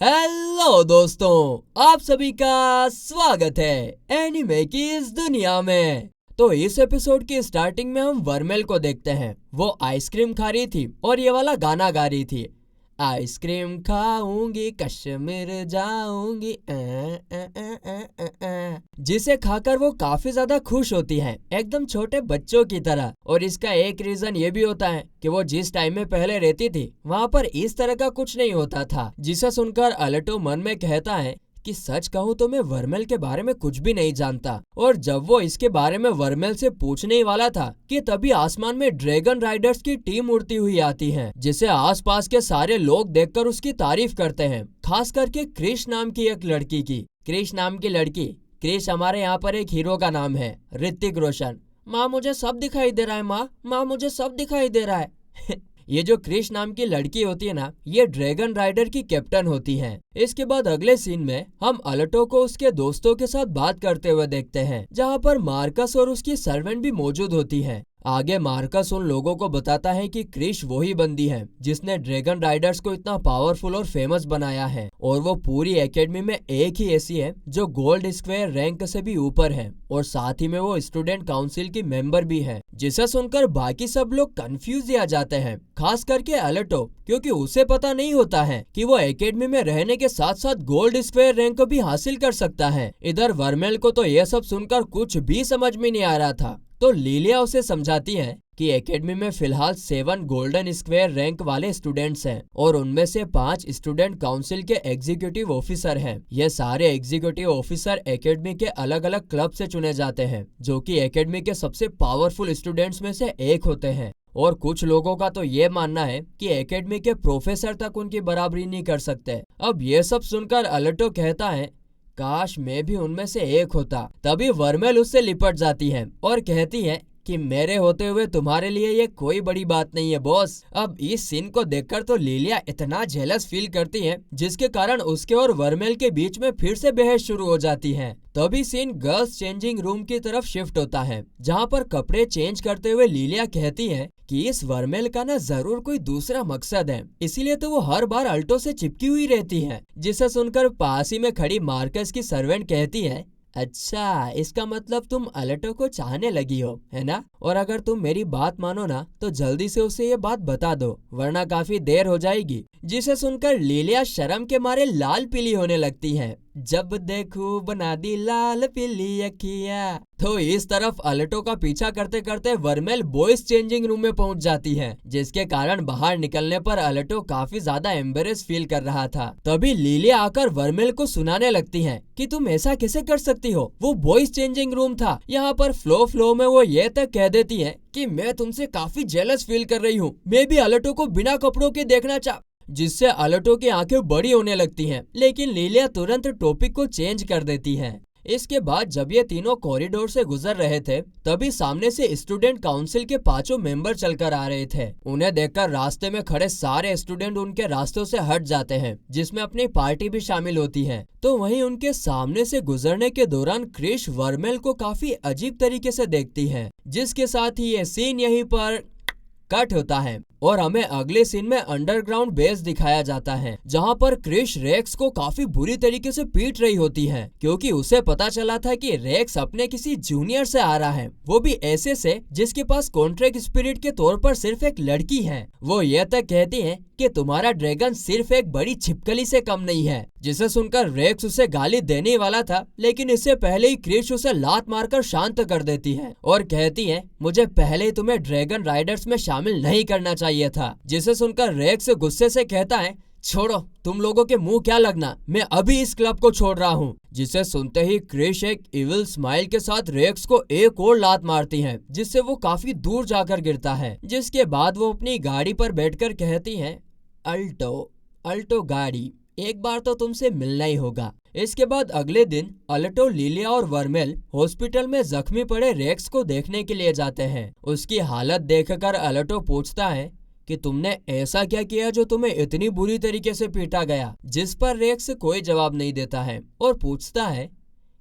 Hello दोस्तों, आप सभी का स्वागत है एनिमे की इस दुनिया में। तो इस एपिसोड की स्टार्टिंग में हम वर्मेल को देखते हैं। वो आइसक्रीम खा रही थी और ये वाला गाना गा रही थी। आइसक्रीम खाऊंगी कश्मीर जाऊंगी जिसे खाकर वो काफी ज्यादा खुश होती है, एकदम छोटे बच्चों की तरह। और इसका एक रीजन ये भी होता है कि वो जिस टाइम में पहले रहती थी वहाँ पर इस तरह का कुछ नहीं होता था। जिसे सुनकर अलटो मन में कहता है कि सच कहूँ तो मैं वर्मेल के बारे में कुछ भी नहीं जानता। और जब वो इसके बारे में वर्मेल से पूछने ही वाला था कि तभी आसमान में ड्रैगन राइडर्स की टीम उड़ती हुई आती है, जिसे आसपास के सारे लोग देखकर उसकी तारीफ करते हैं, खास करके क्रिश नाम की एक लड़की की। क्रिश नाम की लड़की, क्रिश हमारे यहाँ पर एक हीरो का नाम है, ऋतिक रोशन। माँ मुझे सब दिखाई दे रहा है, माँ मुझे सब दिखाई दे रहा है। ये जो क्रिश नाम की लड़की होती है ना, ये ड्रैगन राइडर की कैप्टन होती है। इसके बाद अगले सीन में हम अलटो को उसके दोस्तों के साथ बात करते हुए देखते हैं, जहाँ पर मार्कस और उसकी सर्वेंट भी मौजूद होती है। आगे मार्कस उन लोगों को बताता है कि क्रिश वही बंदी है जिसने ड्रैगन राइडर्स को इतना पावरफुल और फेमस बनाया है, और वो पूरी एकेडमी में एक ही ऐसी है जो गोल्ड स्क्वायर रैंक से भी ऊपर है, और साथ ही में वो स्टूडेंट काउंसिल की मेंबर भी है। जिसे सुनकर बाकी सब लोग कंफ्यूज ही आ जाते हैं, खास करके अलटो, क्योंकि उसे पता नहीं होता है कि वो एकेडमी में रहने के साथ साथ गोल्ड स्क्वायर रैंक भी हासिल कर सकता है। इधर वर्मेल को तो यह सब सुनकर कुछ भी समझ में नहीं आ रहा था। तो लिलिया उसे समझाती है कि एकेडमी में फिलहाल 7 गोल्डन स्क्वायर रैंक वाले स्टूडेंट्स हैं, और उनमें से 5 स्टूडेंट काउंसिल के एग्जीक्यूटिव ऑफिसर हैं। ये सारे एग्जीक्यूटिव ऑफिसर एकेडमी के अलग अलग क्लब से चुने जाते हैं, जो कि एकेडमी के सबसे पावरफुल स्टूडेंट्स में से एक होते हैं। और कुछ लोगों का तो ये मानना है कि एकेडमी के प्रोफेसर तक उनकी बराबरी नहीं कर सकते। अब ये सब सुनकर अलटो कहता है काश मैं भी उनमें से एक होता। तभी वर्मेल उससे लिपट जाती है और कहती है कि मेरे होते हुए तुम्हारे लिए ये कोई बड़ी बात नहीं है बॉस। अब इस सीन को देखकर तो लिलिया इतना जेलस फील करती है, जिसके कारण उसके और वर्मेल के बीच में फिर से बहस शुरू हो जाती है। तभी सीन गर्ल्स चेंजिंग रूम की तरफ शिफ्ट होता है, जहाँ पर कपड़े चेंज करते हुए लिलिया कहती है कि इस वर्मेल का ना जरूर कोई दूसरा मकसद है, इसीलिए तो वो हर बार अल्टो से चिपकी हुई रहती है। जिसे सुनकर पास ही में खड़ी मार्कस की सर्वेंट कहती है अच्छा, इसका मतलब तुम अलटो को चाहने लगी हो, है ना? और अगर तुम मेरी बात मानो ना तो जल्दी से उसे ये बात बता दो, वरना काफी देर हो जाएगी। जिसे सुनकर लिलिया शर्म के मारे लाल पीली होने लगती है। जब देखूं बना दी लाल पीली अखियां। तो इस तरफ अलटो का पीछा करते करते वर्मेल बॉयज चेंजिंग रूम में पहुंच जाती है, जिसके कारण बाहर निकलने पर अलटो काफी ज्यादा एम्बेरेस फील कर रहा था। तभी लिलिया आकर वर्मेल को सुनाने लगती है कि तुम ऐसा कैसे कर सकती हो, वो बॉयज चेंजिंग रूम था। यहाँ पर फ्लो में वो ये तक कह देती है कि मैं तुमसे काफी जेलस फील कर रही हूँ, मैं भी अलटो को बिना कपड़ों के देखना जिससे अलटो की आंखें बड़ी होने लगती हैं, लेकिन लिलिया तुरंत टॉपिक को चेंज कर देती है। इसके बाद जब ये तीनों कॉरिडोर से गुजर रहे थे, तभी सामने से स्टूडेंट काउंसिल के 5 मेंबर चलकर आ रहे थे। उन्हें देखकर रास्ते में खड़े सारे स्टूडेंट उनके रास्तों से हट जाते हैं, जिसमें अपनी पार्टी भी शामिल होती है। तो वहीं उनके सामने से गुजरने के दौरान क्रिश वर्मेल को काफी अजीब तरीके से देखती है, जिसके साथ ही ये सीन यहीं पर कट होता है और हमें अगले सीन में अंडरग्राउंड बेस दिखाया जाता है, जहां पर क्रिश रेक्स को काफी बुरी तरीके से पीट रही होती है, क्योंकि उसे पता चला था कि रेक्स अपने किसी जूनियर से आ रहा है, वो भी ऐसे से जिसके पास कॉन्ट्रैक्ट स्पिरिट के तौर पर सिर्फ एक लड़की है। वो ये तक कहती है कि तुम्हारा ड्रैगन सिर्फ एक बड़ी छिपकली से कम नहीं है। जिसे सुनकर रेक्स उसे गाली देने वाला था, लेकिन इससे पहले ही क्रिश उसे लात मारकर शांत कर देती है और कहती है मुझे पहले ही तुम्हें ड्रैगन राइडर्स में शामिल नहीं करना चाहिए था। जिसे सुनकर रेक्स गुस्से से कहता है छोड़ो, तुम लोगों के मुंह क्या लगना, मैं अभी इस क्लब को छोड़ रहा हूँ। जिसे सुनते ही क्रिश एक इविल स्माइल के साथ रेक्स को एक और लात मारती है, जिससे वो काफी दूर जाकर गिरता है। जिसके बाद वो अपनी गाड़ी पर बैठकर कहती है अल्टो गाड़ी, एक बार तो तुमसे मिलना ही होगा। इसके बाद अगले दिन अलटो, लिलिया और वर्मेल हॉस्पिटल में जख्मी पड़े रेक्स को देखने के लिए जाते हैं। उसकी हालत देखकर अलटो पूछता है कि तुमने ऐसा क्या किया जो तुम्हें इतनी बुरी तरीके से पीटा गया। जिस पर रेक्स कोई जवाब नहीं देता है और पूछता है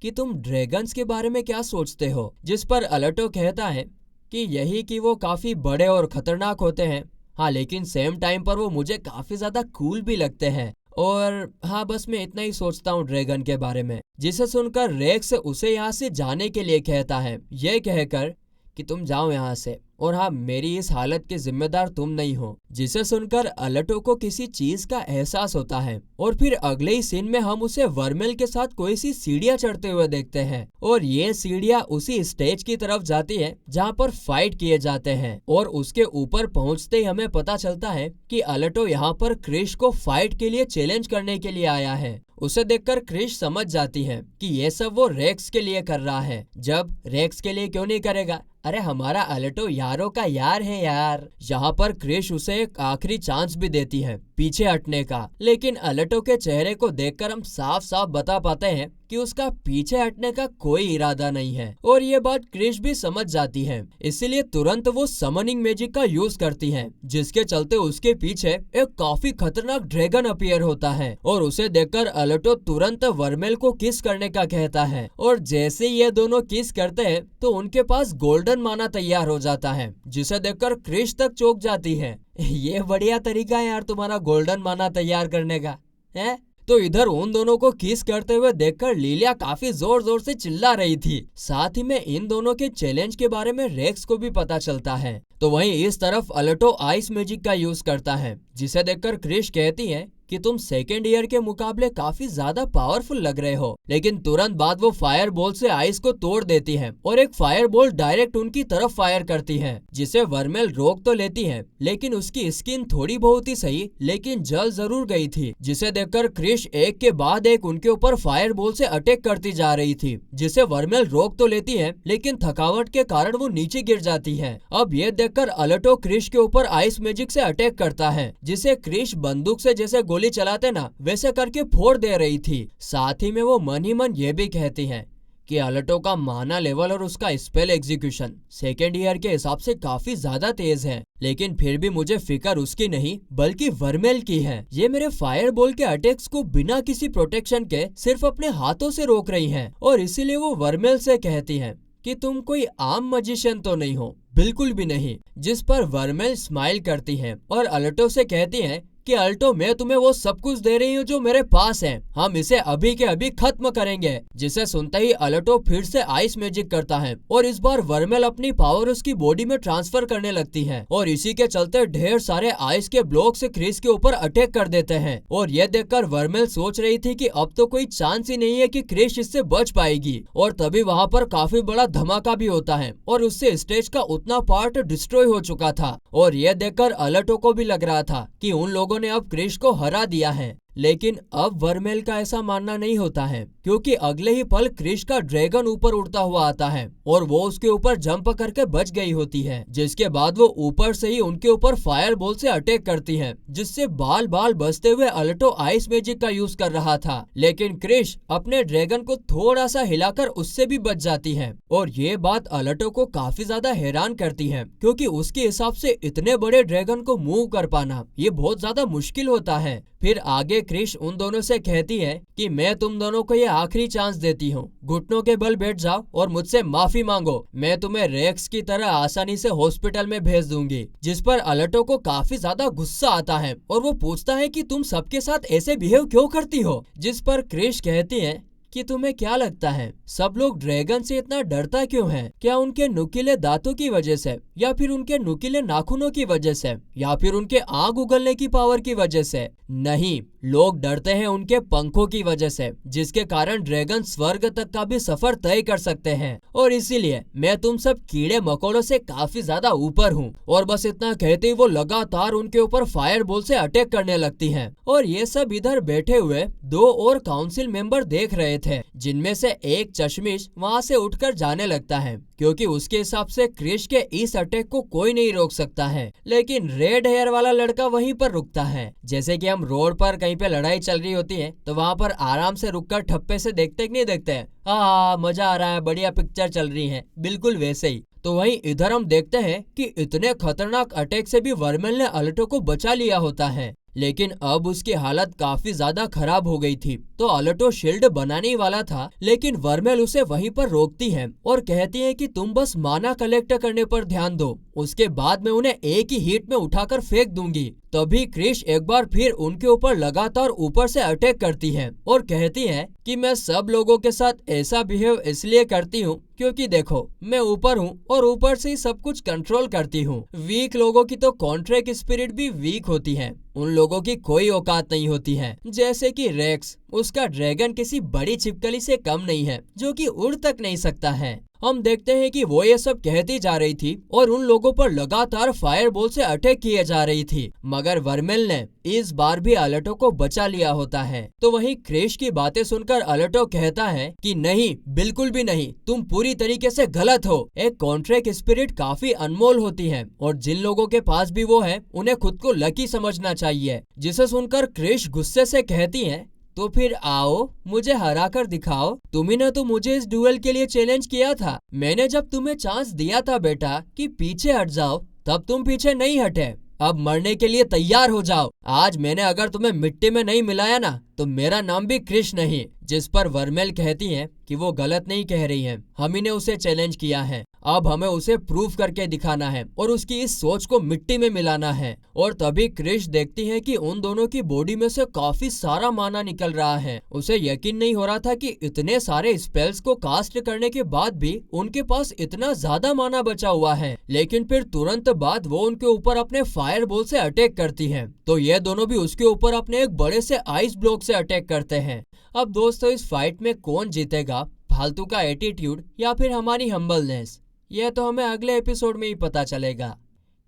कि तुम ड्रैगन्स के बारे में क्या सोचते हो। जिस पर अलटो कहता है कि यही कि वो काफी बड़े और खतरनाक होते हैं, हाँ लेकिन सेम टाइम पर वो मुझे काफी ज्यादा कूल भी लगते हैं। और हाँ, बस मैं इतना ही सोचता हूँ ड्रैगन के बारे में। जिसे सुनकर रेक्स उसे यहाँ से जाने के लिए कहता है, ये कहकर कि तुम जाओ यहाँ से, और हाँ, मेरी इस हालत के जिम्मेदार तुम नहीं हो। जिसे सुनकर अलटो को किसी चीज का एहसास होता है और फिर अगले ही सीन में हम उसे वर्मेल के साथ कोई सी सीढ़ियां चढ़ते हुए देखते हैं, और ये सीढ़ियां उसी स्टेज की तरफ जाती है जहाँ पर फाइट किए जाते हैं। और उसके ऊपर पहुंचते ही हमें पता चलता है कि अलटो यहाँ पर क्रिश को फाइट के लिए चैलेंज करने के लिए आया है। उसे देखकर क्रिश समझ जाती है कि ये सब वो रेक्स के लिए कर रहा है। जब रेक्स के लिए क्यों नहीं करेगा, अरे हमारा अलटो यारों का यार है यार। यहाँ पर क्रिश उसे एक आखिरी चांस भी देती है पीछे हटने का, लेकिन अलटो के चेहरे को देखकर हम साफ साफ बता पाते हैं कि उसका पीछे हटने का कोई इरादा नहीं है। और ये बात क्रिश भी समझ जाती है, इसीलिए तुरंत वो समनिंग मैजिक का यूज करती है, जिसके चलते उसके पीछे एक काफी खतरनाक ड्रैगन अपीयर होता है। और उसे देखकर अलटो तुरंत वर्मेल को किस करने का कहता है, और जैसे ये दोनों किस करते हैं तो उनके पास गोल्डन माना तैयार हो जाता है, जिसे देखकर क्रिश तक चौंक जाती है। ये बढ़िया तरीका है यार तुम्हारा गोल्डन माना तैयार करने का है। तो इधर उन दोनों को किस करते हुए देखकर लिलिया काफी जोर जोर से चिल्ला रही थी। साथ ही में इन दोनों के चैलेंज के बारे में रेक्स को भी पता चलता है। तो वहीं इस तरफ अलटो आइस मैजिक का यूज करता है, जिसे देखकर क्रिश कहती है कि तुम सेकेंड ईयर के मुकाबले काफी ज्यादा पावरफुल लग रहे हो। लेकिन तुरंत बाद वो फायर बॉल से आइस को तोड़ देती है और एक फायर बॉल डायरेक्ट उनकी तरफ फायर करती है, जिसे वर्मेल रोक तो लेती है, लेकिन उसकी स्किन थोड़ी बहुत ही सही लेकिन जल जरूर गई थी। जिसे देखकर क्रिश एक के बाद एक उनके ऊपर फायर बॉल से अटैक करती जा रही थी, जिसे वर्मेल रोक तो लेती है लेकिन थकावट के कारण वो नीचे गिर जाती है। अब ये देखकर अलटो क्रिश के ऊपर आइस मैजिक से अटैक करता है, जिसे क्रिश बंदूक से जैसे गोली चलाते ना वैसे करके फोड़ दे रही थी। साथ ही में वो मन ही मन ये भी कहती है कि अलटो का माना लेवल और उसका स्पेल एग्जीक्यूशन सेकेंड ईयर के हिसाब से काफी ज्यादा तेज है, लेकिन फिर भी मुझे फिक्र उसकी नहीं बल्कि वर्मेल की है। ये मेरे फायर बॉल के अटैक्स को बिना किसी प्रोटेक्शन के सिर्फ अपने हाथों से रोक रही है। और इसीलिए वो वर्मेल से कहती है कि तुम कोई आम मजिशियन तो नहीं हो, बिल्कुल भी नहीं। जिस पर वर्मेल स्माइल करती है और अलटो से कहती है कि अल्टो, मैं तुम्हें वो सब कुछ दे रही हूँ जो मेरे पास है, हम इसे अभी के अभी खत्म करेंगे। जिसे सुनते ही अलटो फिर से आइस मैजिक करता है और इस बार वर्मेल अपनी पावर उसकी बॉडी में ट्रांसफर करने लगती है, और इसी के चलते ढेर सारे आइस के ब्लॉक से क्रिस के ऊपर अटैक कर देते हैं। और ये देखकर वर्मेल सोच रही थी कि अब तो कोई चांस ही नहीं है कि क्रिस इससे बच पाएगी। और तभी वहाँ पर काफी बड़ा धमाका भी होता है और उससे स्टेज का उतना पार्ट डिस्ट्रॉय हो चुका था। और यह देखकर अलटो को भी लग रहा था कि उन लोगों ने अब क्रिश को हरा दिया है, लेकिन अब वर्मेल का ऐसा मानना नहीं होता है, क्योंकि अगले ही पल क्रिश का ड्रैगन ऊपर उड़ता हुआ आता है और वो उसके ऊपर जंप करके बच गई होती है, जिसके बाद वो ऊपर से ही उनके ऊपर फायर बॉल से अटैक करती है, जिससे बाल बाल बचते हुए अलटो आइस मैजिक का यूज कर रहा था। लेकिन क्रिश अपने ड्रैगन को थोड़ा सा हिलाकर उससे भी बच जाती है। और ये बात अलटो को काफी ज्यादा हैरान करती है, क्योंकि उसके हिसाब से इतने बड़े ड्रैगन को मूव कर पाना ये बहुत ज्यादा मुश्किल होता है। फिर आगे क्रिश उन दोनों से कहती है कि मैं तुम दोनों को ये आखिरी चांस देती हूँ, घुटनों के बल बैठ जाओ और मुझसे माफी मांगो, मैं तुम्हें रेक्स की तरह आसानी से हॉस्पिटल में भेज दूंगी। जिस पर अलटो को काफी ज्यादा गुस्सा आता है और वो पूछता है कि तुम सबके साथ ऐसे बिहेव क्यों करती हो। जिस पर क्रिश कहती है कि तुम्हें क्या लगता है सब लोग ड्रैगन से इतना डरता क्यों है? क्या उनके नुकीले दांतों की वजह से, या फिर उनके नुकीले नाखूनों की वजह से, या फिर उनके आग उगलने की पावर की वजह से? नहीं, लोग डरते हैं उनके पंखों की वजह से, जिसके कारण ड्रैगन स्वर्ग तक का भी सफर तय कर सकते हैं। और इसीलिए मैं तुम सब कीड़े मकोड़ों से काफी ज्यादा ऊपर हूँ। और बस इतना कहते ही वो लगातार उनके ऊपर फायर बॉल से अटैक करने लगती है। और ये सब इधर बैठे हुए दो और काउंसिल मेंबर देख रहे थे, जिनमें से एक चश्मिश वहाँ से उठकर जाने लगता है, क्योंकि उसके हिसाब से क्रिश के इस अटैक को कोई नहीं रोक सकता है। लेकिन रेड हेयर वाला लड़का वहीं पर रुकता है। जैसे कि हम रोड पर कहीं पे लड़ाई चल रही होती है तो वहाँ पर आराम से रुककर ठप्पे से देखते कि नहीं देखते हैं, हाँ मजा आ रहा है, बढ़िया पिक्चर चल रही है, बिल्कुल वैसे ही। तो वहीं इधर हम देखते हैं कि इतने खतरनाक अटैक से भी वर्मेल ने अलटो को बचा लिया होता है, लेकिन अब उसकी हालत काफी ज्यादा खराब हो गई थी। तो अलटो शील्ड बनाने ही वाला था, लेकिन वर्मेल उसे वहीं पर रोकती है और कहती है कि तुम बस माना कलेक्ट करने पर ध्यान दो उसके बाद मैं उन्हें एक ही हिट में उठाकर फेंक दूंगी। तभी क्रिश एक बार फिर उनके ऊपर लगातार ऊपर से अटैक करती है और कहती है कि मैं सब लोगों के साथ ऐसा बिहेव इसलिए करती हूँ क्योंकि देखो मैं ऊपर हूँ और ऊपर से ही सब कुछ कंट्रोल करती हूँ। वीक लोगों की तो कॉन्ट्रैक्ट स्पिरिट भी वीक होती है, उन लोगों की कोई औकात नहीं होती है। जैसे कि रेक्स, उसका ड्रैगन किसी बड़ी छिपकली से कम नहीं है जो कि उड़ तक नहीं सकता है। हम देखते हैं कि वो ये सब कहती जा रही थी और उन लोगों पर लगातार फायर बॉल से अटैक किए जा रही थी, मगर वर्मेल ने इस बार भी अलर्टो को बचा लिया होता है। तो वहीं क्रिश की बातें सुनकर अलर्टो कहता है कि नहीं, बिल्कुल भी नहीं, तुम पूरी तरीके से गलत हो। एक कॉन्ट्रैक्ट स्पिरिट काफी अनमोल होती है और जिन लोगों के पास भी वो है उन्हें खुद को लकी समझना चाहिए। जिसे सुनकर क्रिश गुस्से से कहती है तो फिर आओ, मुझे हरा कर दिखाओ। तुम्ही ने तो मुझे इस डुएल के लिए चैलेंज किया था। मैंने जब तुम्हें चांस दिया था बेटा कि पीछे हट जाओ, तब तुम पीछे नहीं हटे। अब मरने के लिए तैयार हो जाओ। आज मैंने अगर तुम्हें मिट्टी में नहीं मिलाया ना तो मेरा नाम भी क्रिश नहीं। जिस पर वर्मेल कहती है कि वो गलत नहीं कह रही है, हम ही ने उसे चैलेंज किया है, अब हमें उसे प्रूव करके दिखाना है और उसकी इस सोच को मिट्टी में मिलाना है। और तभी क्रिश देखती है कि उन दोनों की बॉडी में से काफी सारा माना निकल रहा है। उसे यकीन नहीं हो रहा था कि इतने सारे स्पेल्स को कास्ट करने के बाद भी उनके पास इतना ज्यादा माना बचा हुआ है। लेकिन फिर तुरंत बाद वो उनके ऊपर अपने फायर बॉल से अटैक करती है, तो ये दोनों भी उसके ऊपर अपने एक बड़े से आइस ब्लॉक से अटैक करते हैं। अब दोस्तों, इस फाइट में कौन जीतेगा, फालतू का एटीट्यूड या फिर हमारी हम्बलनेस, यह तो हमें अगले एपिसोड में ही पता चलेगा,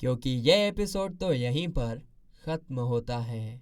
क्योंकि यह एपिसोड तो यहीं पर खत्म होता है।